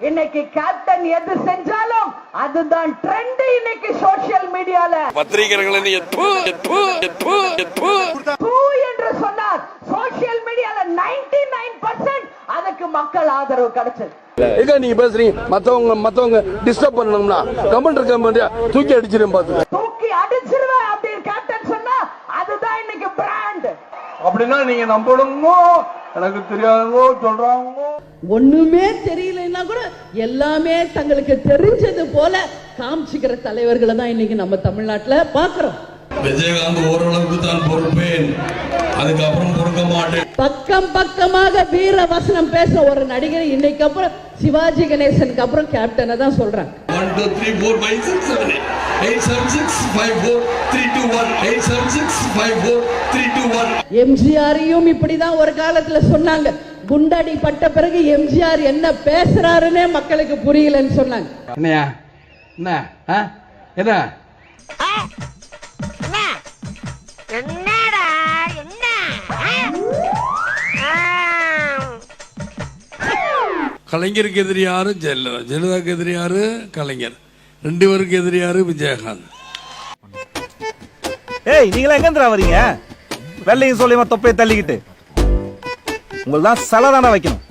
இன்னைக்கு கேப்டன் எது செஞ்சாலும் அதுதான் ட்ரெண்ட் இன்னைக்கு சோஷியல் மீடியால. பத்திரிகைகளை என்று சொன்னார் சோஷியல் மீடியால 99% அதுக்கு மக்கள் ஆதரவு கிடைச்சது. எங்க நீங்க பேசுறீங்க மத்தவங்க டிஸ்டர்ப் பண்ணணும்னா கமெண்ட் தூக்கி அடிச்சிரும் பாத்து தூக்கி அடிச்சிருவேன் அப்படின்னு கேப்டன் சொன்னா அதுதான் இன்னைக்கு பிராண்ட். அப்படின்னா நீங்க நம்பணுமோ எனக்கு தெரியாதோ சொல்றாங்க. ஒண்ணுமே தெரியலன்னா கூட எல்லாமே தங்களுக்கு தெரிஞ்சது போல காமிச்சுக்கிற தலைவர்களை தான் இன்னைக்கு நம்ம தமிழ்நாட்டுல பாக்குறோம். விஜயகாந்த் ஓரளவுக்கு தான் பொறுப்பேன், அதுக்கப்புறம் பொறுக்க மாட்டேன். பக்கம் பக்கமாக வீர வசனம் பேச ஒரு நடிகர் இன்னைக்கு அப்புறம் சிவாஜி கணேசனுக்கு அப்புறம் கேப்டனை தான் சொல்றாங்க. 1 2 3 4 5 6 7 8 7 6 5 4 3 2 1 8 7 6 5 4 3 2 1. எம்ஜிஆரையும் இப்படிதான் ஒரு காலத்துல சொன்னாங்க. குண்டடி பட்ட பிறகு எம்ஜிஆர் என்ன பேசுறாருன்னே மக்களுக்கு புரியலன்னு சொன்னாங்க. என்னையா என்ன என்ன என்னடா என்ன கலைஞருக்கு எதிரி யாரு? ஜெயலலிதா. ஜெயலலிதாவுக்கு எதிரி யாரு? கலைஞர். 2 பேருக்கு எதிரி யாரு? விஜயகாந்த். ஏய், நீங்களா எங்க வரீங்க? வெள்ளையும் சொல்லியமா தொப்பையை தள்ளிக்கிட்டு உங்களுக்கு தான் சலதான வைக்கணும்.